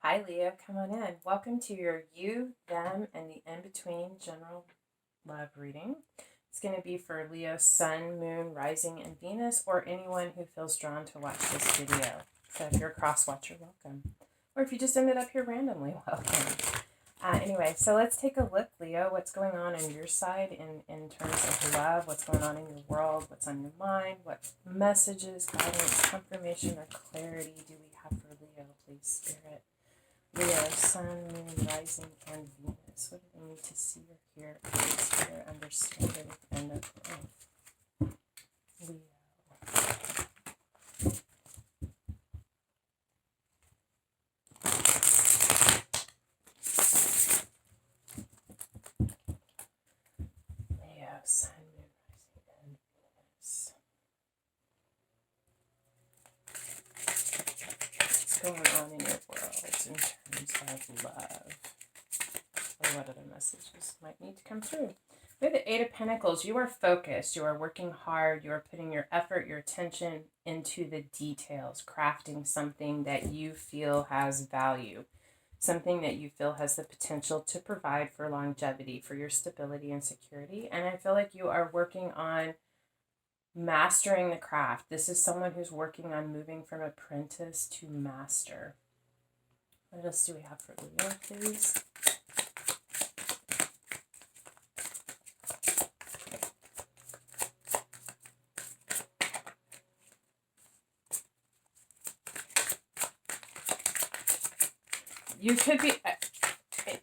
Hi, Leo. Come on in. Welcome to your you, them, and the in-between general love reading. It's going to be for Leo, Sun, Moon, Rising, and Venus, or anyone who feels drawn to watch this video. So if you're a cross-watcher, welcome. Or if you just ended up here randomly, welcome. Anyway, so let's take a look, Leo. What's going on your side in terms of love? What's going on in your world? What's on your mind? What messages, guidance, confirmation, or clarity do we have for Leo, please, Spirit? Leo, Sun, Moon, Rising, and Venus. What do they need to see or hear, please, hear, understand, and approve? Leo. Leo, Sun, Moon, Rising, and Venus. What's going on in your world in terms of love? Or what other messages might need to come through? We have the Eight of Pentacles. You are focused. You are working hard. You are putting your effort, your attention into the details, crafting something that you feel has value, something that you feel has the potential to provide for longevity, for your stability and security. And I feel like you are working on mastering the craft. This is someone who's working on moving from apprentice to master. What else do we have for Leo, please? You could be,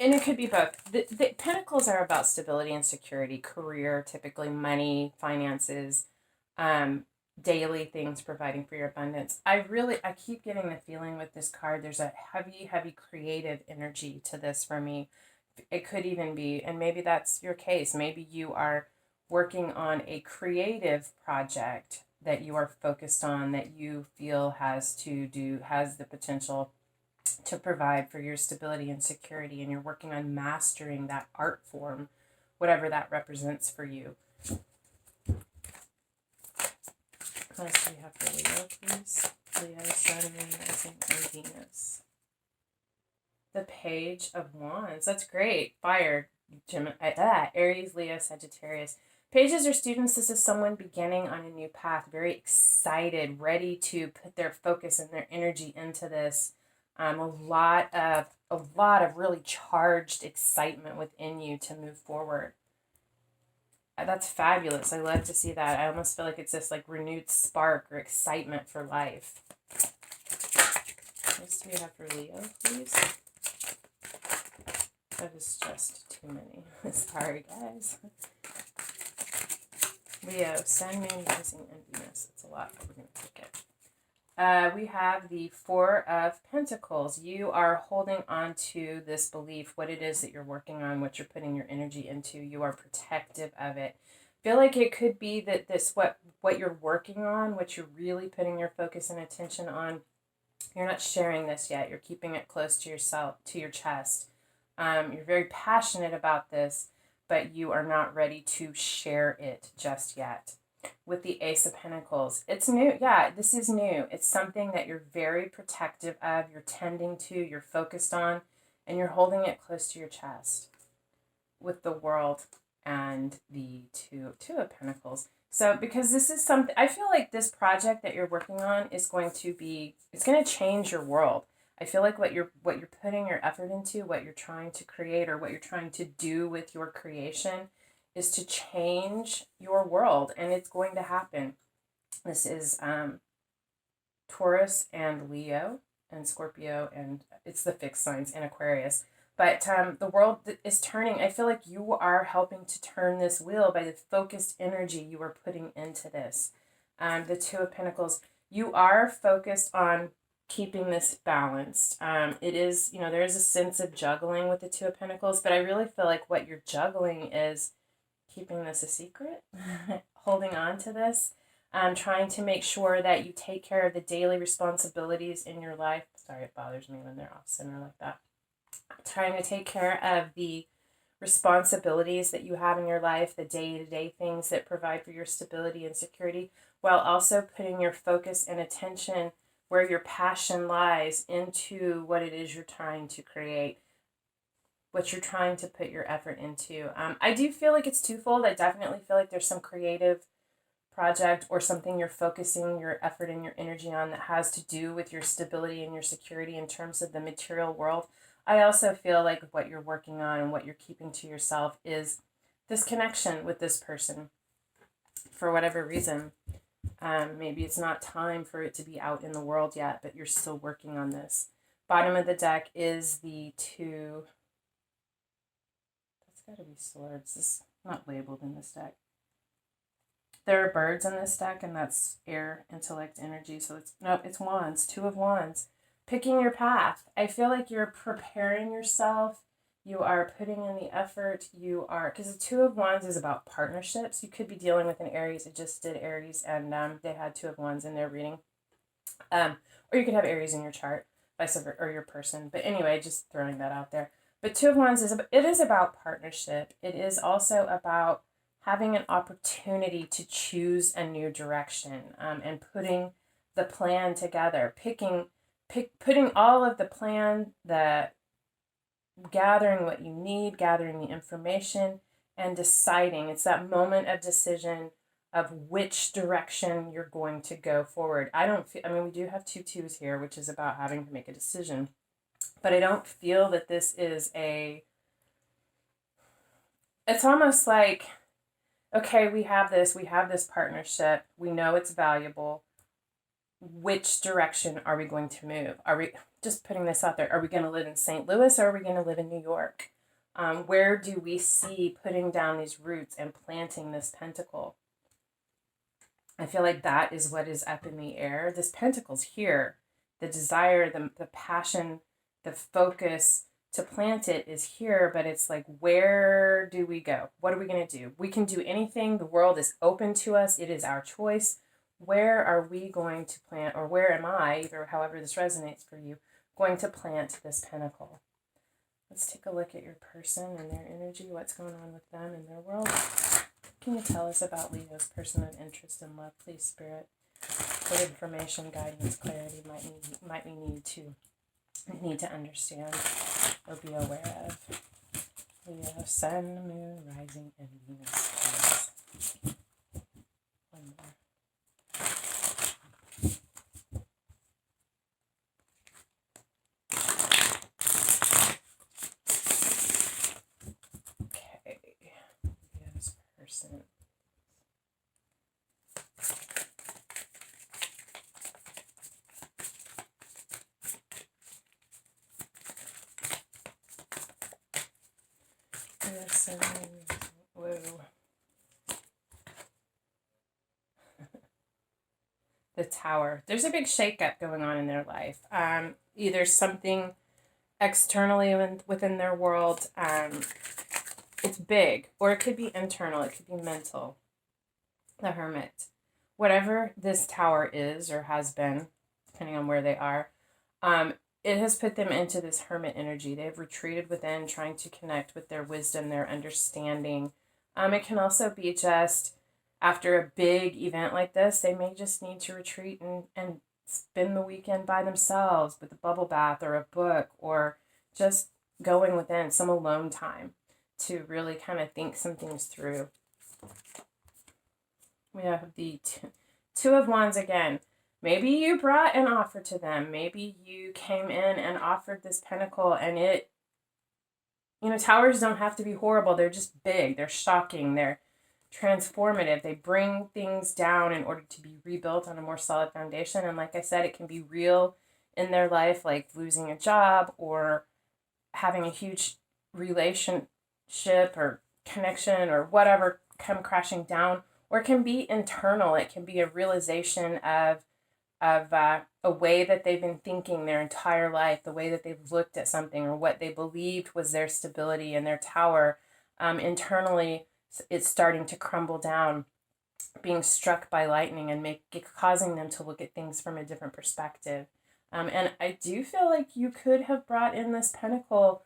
and it could be both. The pentacles are about stability and security, career, typically money, finances, daily things providing for your abundance. I keep getting the feeling with this card, there's a heavy creative energy to this for me. It could even be, and maybe that's your case. Maybe you are working on a creative project that you are focused on, that you feel has the potential to provide for your stability and security, and you're working on mastering that art form, whatever that represents for you. What else do we have for Leo, please? Leo, Sun, Moon, Rising, and Venus. The Page of Wands. That's great. Fire. Aries, Leo, Sagittarius. Pages are students. This is someone beginning on a new path, very excited, ready to put their focus and their energy into this. A lot of really charged excitement within you to move forward. That's fabulous. I love to see that. I almost feel like it's this like renewed spark or excitement for life. What do we have for Leo, please? That is just too many. Sorry, guys. Leo, Sun, Moon, Rising, and Venus. That's a lot, but we're going to take it. We have the Four of Pentacles. You are holding on to this belief, what it is that you're working on, what you're putting your energy into. You are protective of it. I feel like it could be that what you're working on, what you're really putting your focus and attention on, you're not sharing this yet. You're keeping it close to yourself, to your chest. You're very passionate about this, but you are not ready to share it just yet. With the Ace of Pentacles, it's new. Yeah, this is new. It's something that you're very protective of, you're tending to, you're focused on, and you're holding it close to your chest. With the World and the Two of Pentacles. So because this is something, I feel like this project that you're working on is going to change your world. I feel like what you're putting your effort into, what you're trying to create, or what you're trying to do with your creation is to change your world, and it's going to happen. This is Taurus and Leo and Scorpio, and it's the fixed signs and Aquarius. But the world is turning. I feel like you are helping to turn this wheel by the focused energy you are putting into this. The Two of Pentacles, you are focused on keeping this balanced. It is, there is a sense of juggling with the Two of Pentacles, but I really feel like what you're juggling is keeping this a secret, holding on to this, trying to make sure that you take care of the daily responsibilities in your life. Sorry, it bothers me when they're off center like that. Trying to take care of the responsibilities that you have in your life, the day-to-day things that provide for your stability and security, while also putting your focus and attention where your passion lies into what it is you're trying to create, what you're trying to put your effort into. I do feel like it's twofold. I definitely feel like there's some creative project or something you're focusing your effort and your energy on that has to do with your stability and your security in terms of the material world. I also feel like what you're working on and what you're keeping to yourself is this connection with this person for whatever reason. Maybe it's not time for it to be out in the world yet, but you're still working on this. Bottom of the deck is the two. That's got to be swords. This is not labeled in this deck. There are birds in this deck, and that's air, intellect, energy. So it's wands, 2 of wands. Picking your path. I feel like you're preparing yourself. You are putting in the effort. You are, because the 2 of wands is about partnerships. You could be dealing with an Aries. I just did Aries, and they had 2 of wands in their reading. Or you could have Aries in your chart, vice versa, or your person. But anyway, just throwing that out there. But 2 of wands is about partnership. It is also about having an opportunity to choose a new direction, and putting the plan together, putting all of the plan, gathering what you need, gathering the information, and deciding. It's that moment of decision of which direction you're going to go forward. We do have 2 twos here, which is about having to make a decision, but I don't feel that this is it's almost like, okay, we have this partnership. We know it's valuable. Which direction are we going to move? Are we, just putting this out there, are we going to live in St. Louis or are we going to live in New York? Where do we see putting down these roots and planting this pentacle? I feel like that is what is up in the air. This pentacle's here. The desire, the passion, the focus to plant it is here, but it's like, where do we go? What are we going to do? We can do anything. The world is open to us. It is our choice. Where are we going to plant, or where am I, either however this resonates for you, going to plant this pentacle? Let's take a look at your person and their energy. What's going on with them in their world? Can you tell us about Leo's person of interest and love, please, Spirit? What information, guidance, clarity might we need to understand or be aware of? Leo, Sun, Moon, Rising, and Venus, please. One more. Okay, Leo's person. Whoa. The Tower. There's a big shakeup going on in their life. Either something externally within their world, it's big, or it could be internal, it could be mental. The Hermit. Whatever this Tower is or has been, depending on where they are, it has put them into this hermit energy. They've retreated within, trying to connect with their wisdom, their understanding. It can also be just after a big event like this, they may just need to retreat and spend the weekend by themselves with a bubble bath or a book, or just going within, some alone time to really kind of think some things through. We have the Two of Wands again. Maybe you brought an offer to them. Maybe you came in and offered this pentacle, and towers don't have to be horrible. They're just big. They're shocking. They're transformative. They bring things down in order to be rebuilt on a more solid foundation. And like I said, it can be real in their life, like losing a job or having a huge relationship or connection or whatever come crashing down. Or it can be internal. It can be a realization of a way that they've been thinking their entire life, the way that they've looked at something, or what they believed was their stability and their tower. Internally, it's starting to crumble down, being struck by lightning and causing them to look at things from a different perspective. And I do feel like you could have brought in this pentacle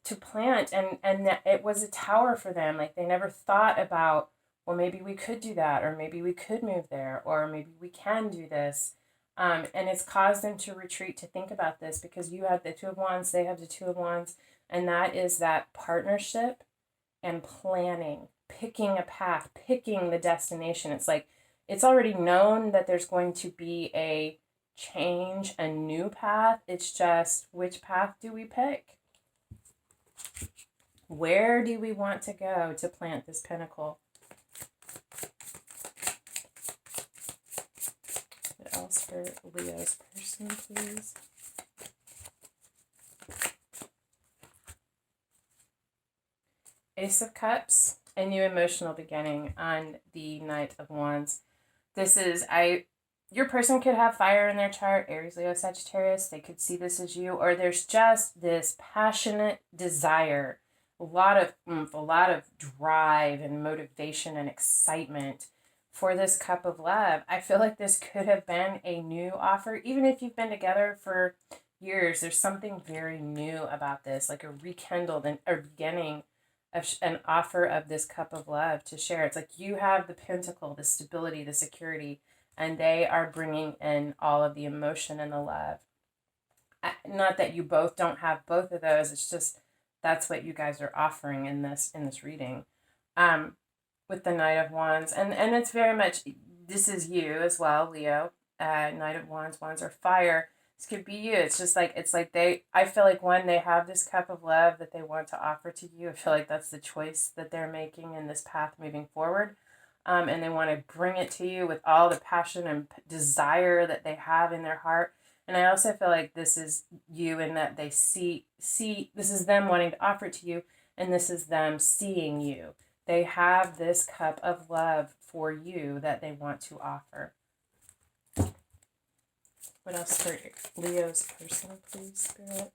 to plant, and it was a tower for them. Like, they never thought about, well, maybe we could do that, or maybe we could move there, or maybe we can do this. And it's caused them to retreat to think about this, because you have the Two of Wands, they have the Two of Wands, and that is that partnership and planning, picking a path, picking the destination. It's like it's already known that there's going to be a change, a new path. It's just, which path do we pick? Where do we want to go to plant this pentacle? What else for Leo's person, please? Ace of Cups, a new emotional beginning on the Knight of Wands. This is, your person could have fire in their chart, Aries, Leo, Sagittarius. They could see this as you, or there's just this passionate desire, a lot of oomph, a lot of drive and motivation and excitement for this cup of love. I feel like this could have been a new offer. Even if you've been together for years, there's something very new about this, like a rekindled and a beginning of an offer of this cup of love to share. It's like you have the pentacle, the stability, the security, and they are bringing in all of the emotion and the love. Not that you both don't have both of those. It's just that's what you guys are offering in this reading, with the Knight of Wands, and it's very much, this is you as well, Leo. Knight of Wands, Wands are fire. This could be you. It's just like, it's like I feel like when they have this cup of love that they want to offer to you, I feel like that's the choice that they're making in this path moving forward. And they want to bring it to you with all the passion and desire that they have in their heart. And I also feel like this is you, in that they see this is them wanting to offer it to you, and this is them seeing you. They have this cup of love for you that they want to offer. What else for Leo's person, please, Spirit?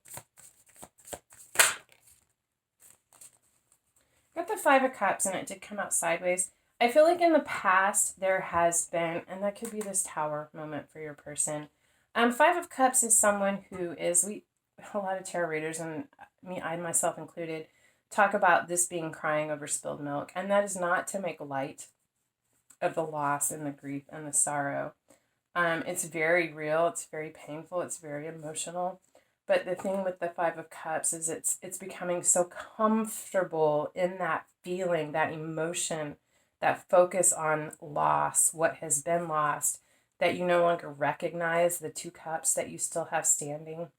Got the Five of Cups, and it did come out sideways. I feel like in the past there has been, and that could be this Tower moment for your person. Five of Cups is someone who is, a lot of tarot readers, and me, I myself included, talk about this being crying over spilled milk, and that is not to make light of the loss and the grief and the sorrow. It's very real, it's very painful, it's very emotional. But the thing with the Five of Cups is it's becoming so comfortable in that feeling, that emotion, that focus on loss, what has been lost, that you no longer recognize the two cups that you still have standing.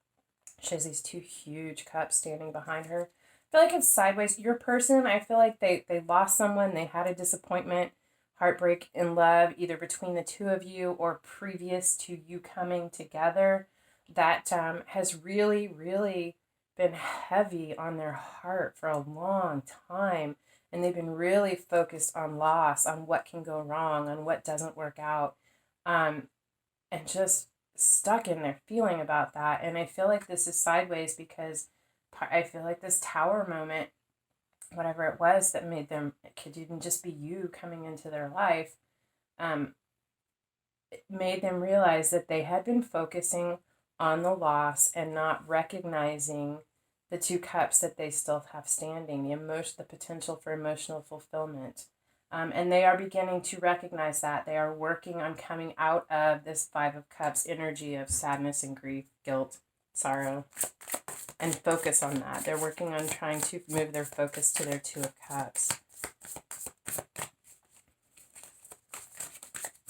She has these two huge cups standing behind her. I feel like it's sideways. Your person, I feel like they lost someone, they had a disappointment, heartbreak in love, either between the two of you or previous to you coming together, that has really, really been heavy on their heart for a long time. And they've been really focused on loss, on what can go wrong, on what doesn't work out, and just stuck in their feeling about that. And I feel like this is sideways because I feel like this Tower moment, whatever it was that made them, it could even just be you coming into their life, it made them realize that they had been focusing on the loss and not recognizing the two cups that they still have standing, the potential for emotional fulfillment. And they are beginning to recognize that. They are working on coming out of this Five of Cups energy of sadness and grief, guilt, sorrow, and focus on that. They're working on trying to move their focus to their Two of Cups.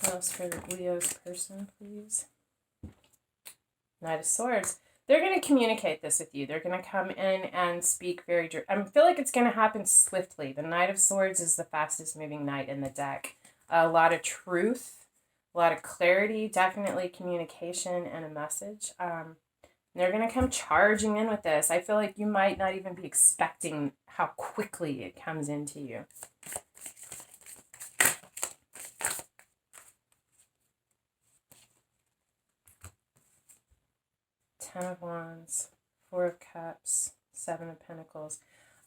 What else for Leo's person, please? Knight of Swords. They're going to communicate this with you. They're going to come in and speak very... I feel like it's going to happen swiftly. The Knight of Swords is the fastest moving knight in the deck. A lot of truth, a lot of clarity, definitely communication and a message. They're going to come charging in with this. I feel like you might not even be expecting how quickly it comes into you. Ten of Wands, Four of Cups, Seven of Pentacles.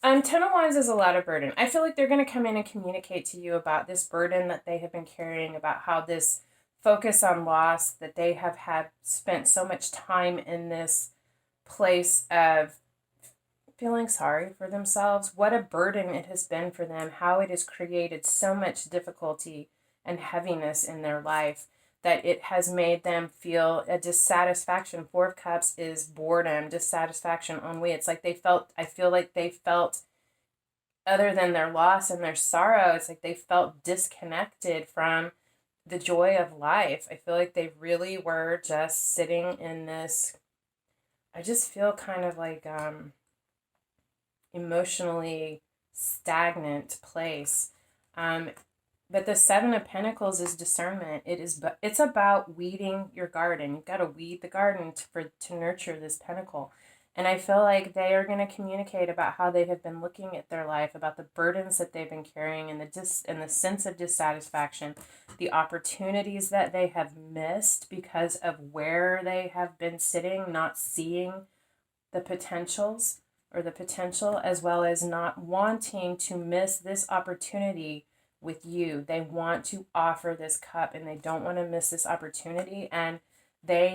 Ten of Wands is a lot of burden. I feel like they're going to come in and communicate to you about this burden that they have been carrying, about how this focus on loss, that they have spent so much time in this place of feeling sorry for themselves. What a burden it has been for them, how it has created so much difficulty and heaviness in their life. that it has made them feel a dissatisfaction. Four of Cups is boredom, dissatisfaction, ennui. It's like I feel like they felt, other than their loss and their sorrow, it's like they felt disconnected from the joy of life. I feel like they really were just sitting in this, I just feel kind of like emotionally stagnant place. But the Seven of Pentacles is discernment. It's about weeding your garden. You've got to weed the garden to nurture this pentacle. And I feel like they are going to communicate about how they have been looking at their life, about the burdens that they've been carrying, and the sense of dissatisfaction, the opportunities that they have missed because of where they have been sitting, not seeing the potentials or the potential, as well as not wanting to miss this opportunity with you. They want to offer this cup and they don't want to miss this opportunity. And they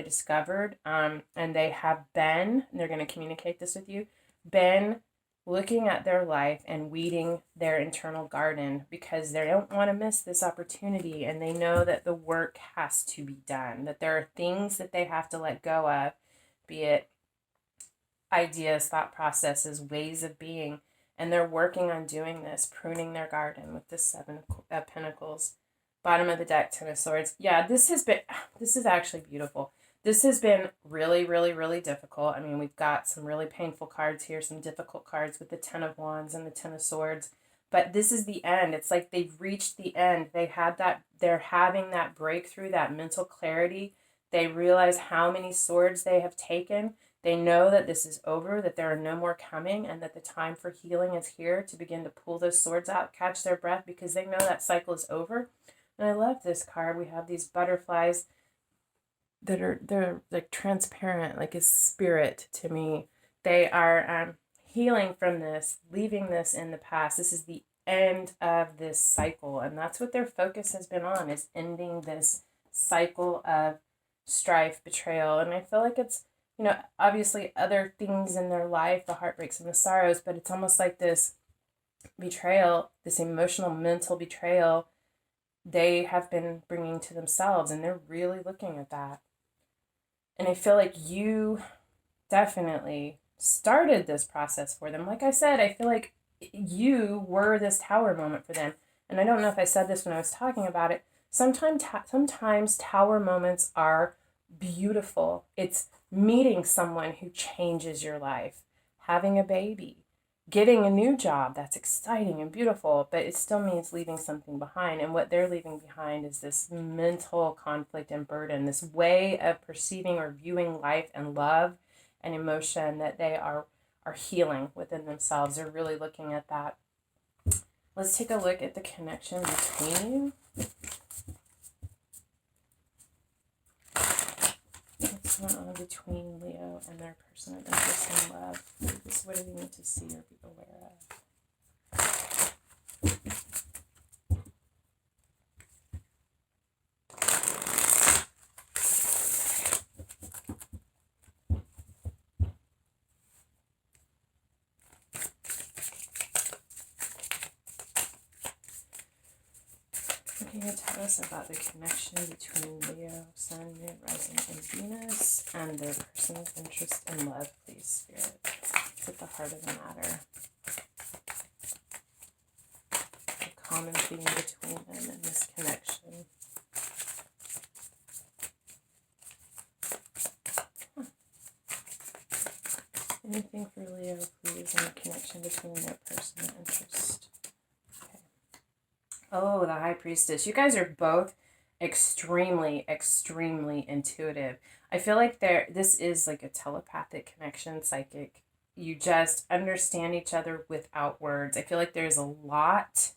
discovered, and they have been, and they're going to communicate this with you, been looking at their life and weeding their internal garden because they don't want to miss this opportunity. And they know that the work has to be done, that there are things that they have to let go of, be it ideas, thought processes, ways of being. And they're working on doing this, pruning their garden with the Seven of Pentacles. Bottom of the deck, Ten of Swords. Yeah, this is actually beautiful. This has been really, really, really difficult. I mean, we've got some really painful cards here, some difficult cards with the Ten of Wands and the Ten of Swords. But this is the end. It's like they've reached the end. They're having that breakthrough, that mental clarity. They realize how many swords they have taken. They know that this is over, that there are no more coming, and that the time for healing is here to begin to pull those swords out, catch their breath, because they know that cycle is over. And I love this card. We have these butterflies they're like transparent, like a spirit to me. They are healing from this, leaving this in the past. This is the end of this cycle. And that's what their focus has been on, is ending this cycle of strife, betrayal. And I feel like it's, obviously other things in their life, the heartbreaks and the sorrows, but it's almost like this betrayal, this emotional, mental betrayal they have been bringing to themselves, and they're really looking at that. And I feel like you definitely started this process for them. Like I said, I feel like you were this tower moment for them. And I don't know if I said this when I was talking about it. Sometimes tower moments are beautiful. It's meeting someone who changes your life, having a baby, getting a new job. That's exciting and beautiful, but it still means leaving something behind. And what they're leaving behind is this mental conflict and burden, this way of perceiving or viewing life and love and emotion that they are healing within themselves. They're really looking at that. Let's take a look at the connection between you. What's going on between Leo and their person of interest and love? What do they need to see or be aware of? What can you tell us about the connection between Leo, Sun, Moon, Rising, and Venus, and their person of interest and love, please, Spirit? It's at the heart of the matter. The common theme between them and this connection. Anything for Leo, please, and the connection between their person of interest. Oh, the High Priestess. You guys are both extremely, extremely intuitive. I feel like this is like a telepathic connection, psychic. You just understand each other without words. I feel like there's a lot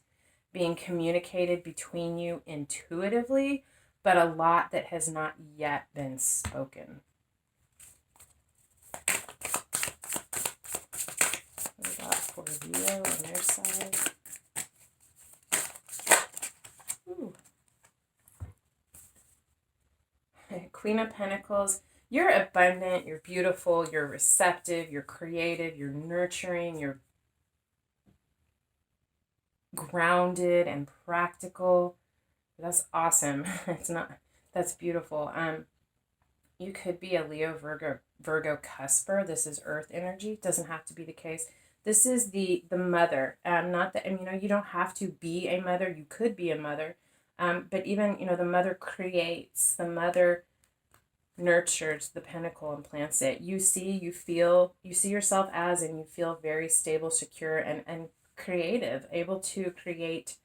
being communicated between you intuitively, but a lot that has not yet been spoken. What about for Leo on their side? Ooh. Queen of Pentacles. You're abundant, you're beautiful, you're receptive, you're creative, you're nurturing, you're grounded and practical. That's awesome. It's not, that's beautiful. You could be a Leo Virgo cusper. This is earth energy. Doesn't have to be the case. This is the mother. Not that, and you don't have to be a mother. You could be a mother. But even, the mother creates, the mother nurtures the pentacle and plants it. You see yourself as, and you feel very stable, secure, and creative, able to create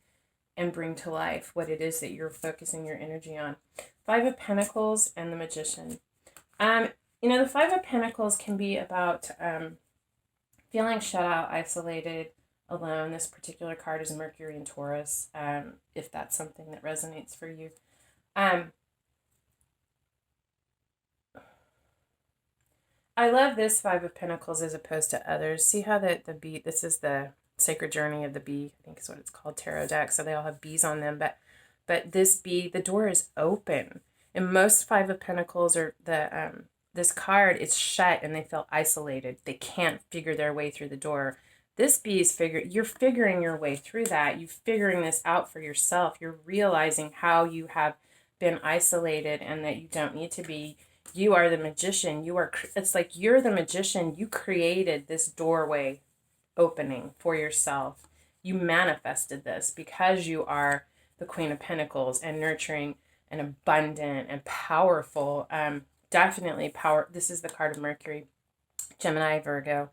and bring to life what it is that you're focusing your energy on. Five of Pentacles and the Magician. The Five of Pentacles can be about feeling shut out, isolated, alone. This particular card is Mercury and Taurus, if that's something that resonates for you. I love this Five of Pentacles as opposed to others. See how the bee, this is the Sacred Journey of the Bee, I think is what it's called, tarot deck. So they all have bees on them, but this bee, the door is open. And most Five of Pentacles are this card, it's shut and they feel isolated. They can't figure their way through the door. This bee is you're figuring your way through that. You're figuring this out for yourself. You're realizing how you have been isolated and that you don't need to be. You are the magician. It's like you're the magician. You created this doorway opening for yourself. You manifested this because you are the Queen of Pentacles and nurturing and abundant and powerful. Definitely power. This is the card of Mercury, Gemini, Virgo.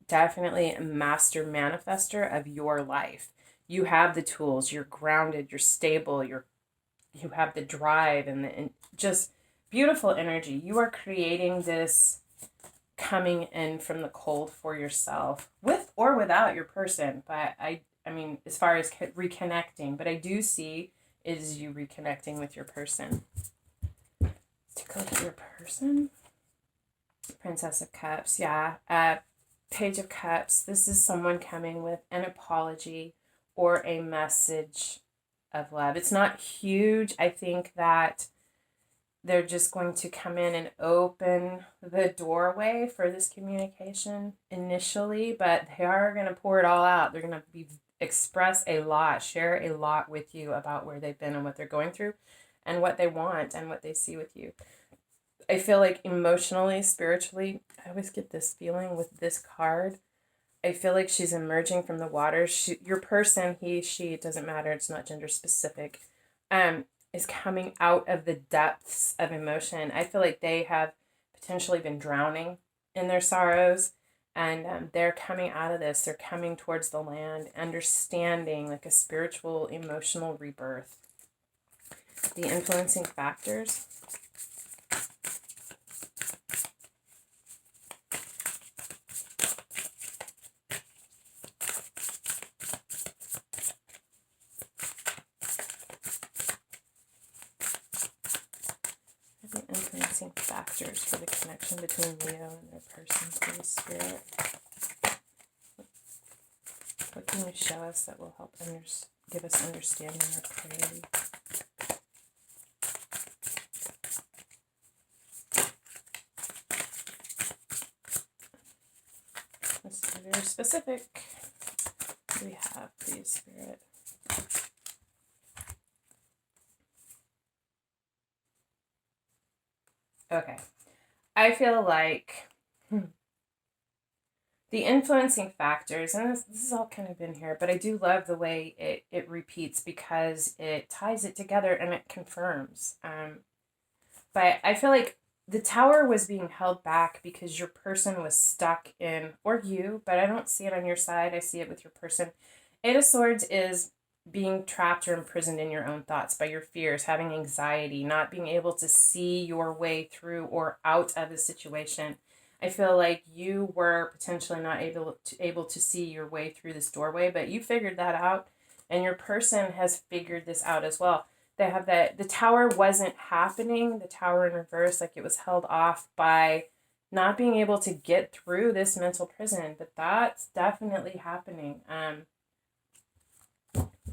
Definitely a master manifester of your life. You have the tools. You're grounded. You're stable. You have the drive and just beautiful energy. You are creating this coming in from the cold for yourself, with or without your person. But I mean, as far as reconnecting, but I do see it is you reconnecting with your person. To go to your person. Princess of Cups, yeah. Page of Cups. This is someone coming with an apology or a message of love. It's not huge. I think that they're just going to come in and open the doorway for this communication initially, but they are going to pour it all out. They're going to express a lot, share a lot with you about where they've been and what they're going through and what they want and what they see with you. I feel like emotionally, spiritually, I always get this feeling with this card. I feel like she's emerging from the waters. Your person, he, she, it doesn't matter. It's not gender specific. Is coming out of the depths of emotion. I feel like they have potentially been drowning in their sorrows, and they're coming out of this. They're coming towards the land, understanding, like a spiritual, emotional rebirth. The influencing factors. The influencing factors for the connection between Leo and their person for the spirit. What can you show us that will help give us understanding or clarity? Let's be very specific. What do we have, please, Spirit? Okay. I feel like the influencing factors, and this has all kind of been here, but I do love the way it repeats because it ties it together and it confirms. But I feel like the tower was being held back because your person was stuck in, or you, but I don't see it on your side. I see it with your person. Eight of Swords is being trapped or imprisoned in your own thoughts by your fears, having anxiety, not being able to see your way through or out of a situation. I feel like you were potentially not able to see your way through this doorway, but you figured that out, and your person has figured this out as well. They have the tower wasn't happening, the tower in reverse, like it was held off by not being able to get through this mental prison, but that's definitely happening.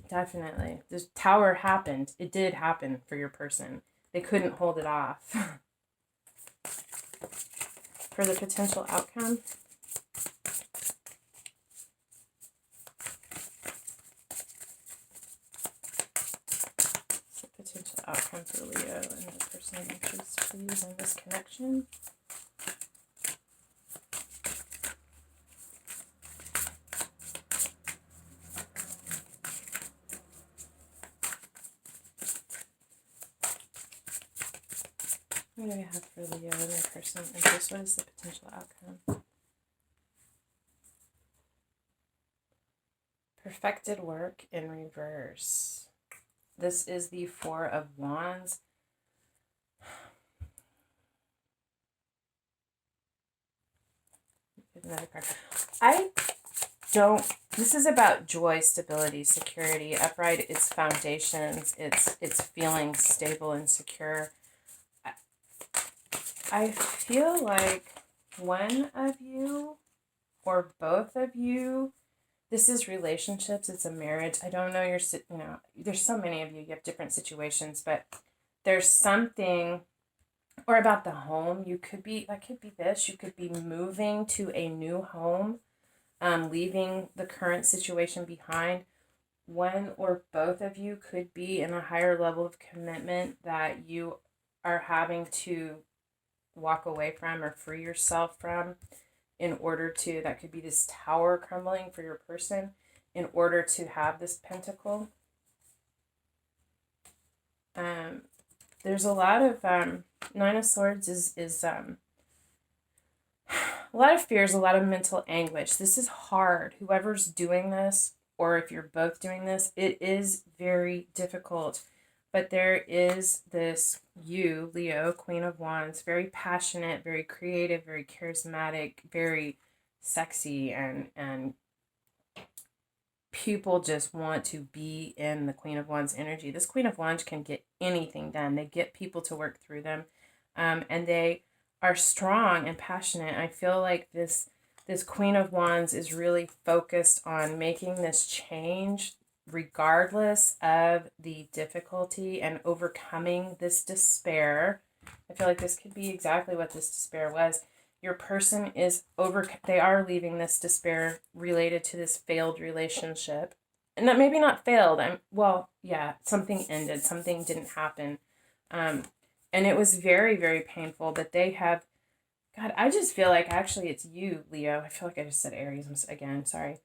Definitely. This tower happened. It did happen for your person. They couldn't hold it off. For the potential outcome. please, in this connection. What do we have for Leo and their person interest? What is the potential outcome? Perfected work in reverse. This is the Four of Wands. Another card. This is about joy, stability, security. Upright, it's foundations. It's feeling stable and secure. I feel like one of you or both of you, this is relationships, it's a marriage. I don't know, there's so many of you, you have different situations, but there's something, or about the home, that could be this, you could be moving to a new home, leaving the current situation behind. One or both of you could be in a higher level of commitment that you are having to walk away from or free yourself from in order to, that could be this tower crumbling for your person in order to have this pentacle. There's a lot of Nine of Swords is a lot of fears, a lot of mental anguish. This is hard. Whoever's doing this, or if you're both doing this, it is very difficult. But there is this you, Leo, Queen of Wands, very passionate, very creative, very charismatic, very sexy, and people just want to be in the Queen of Wands energy. This Queen of Wands can get anything done. They get people to work through them, and they are strong and passionate. I feel like this Queen of Wands is really focused on making this change regardless of the difficulty and overcoming this despair. I feel like this could be exactly what this despair was. Your person is they are leaving this despair related to this failed relationship. And that maybe not failed. Something ended. Something didn't happen. And it was very, very painful, but they have, God, I just feel like actually it's you, Leo. I feel like I just said Aries again. Sorry.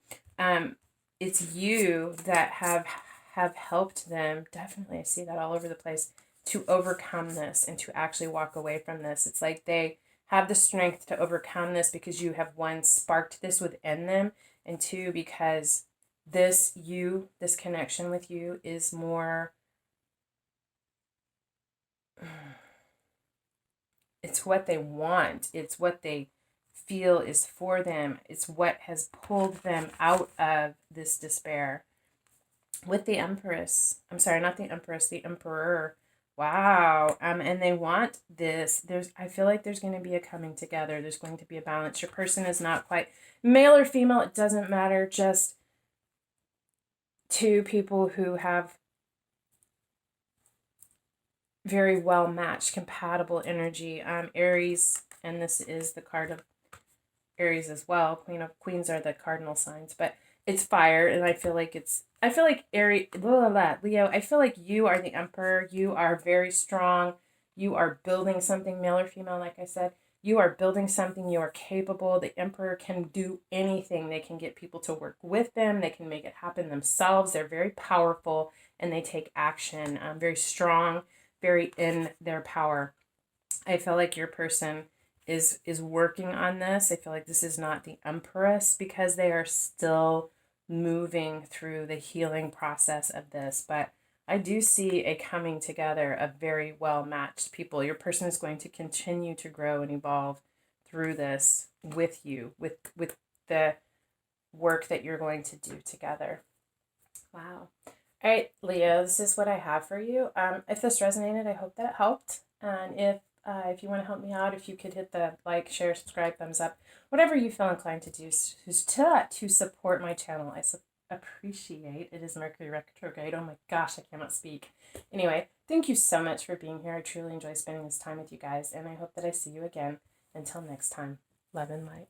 It's you that have helped them. Definitely, I see that all over the place, to overcome this and to actually walk away from this. It's like they have the strength to overcome this because you have, one, sparked this within them, and two, because this connection with you is more, it's what they want. It's what they feel is for them. It's what has pulled them out of this despair. With the Empress, I'm sorry, not the Empress, the Emperor. Wow. And they want this. I feel like there's going to be a coming together. There's going to be a balance. Your person is not quite male or female. It doesn't matter. Just two people who have very well matched, compatible energy. Aries, and this is the card of Aries as well. Queens are the cardinal signs, but it's fire, and I feel like Aries, Leo, I feel like you are the Emperor. You are very strong. You are building something, male or female, like I said. You are building something. You are capable. The Emperor can do anything. They can get people to work with them. They can make it happen themselves. They're very powerful, and they take action. Very strong, very in their power. I feel like your person is working on this. I feel like this is not the Empress because they are still moving through the healing process of this, but I do see a coming together of very well matched people. Your person is going to continue to grow and evolve through this with you, with the work that you're going to do together. Wow. All right, Leo, this is what I have for you. If this resonated, I hope that it helped. And if you want to help me out, if you could hit the like, share, subscribe, thumbs up, whatever you feel inclined to do to support my channel. I appreciate it. Is Mercury retrograde. Oh my gosh, I cannot speak. Anyway, thank you so much for being here. I truly enjoy spending this time with you guys, and I hope that I see you again. Until next time, love and light.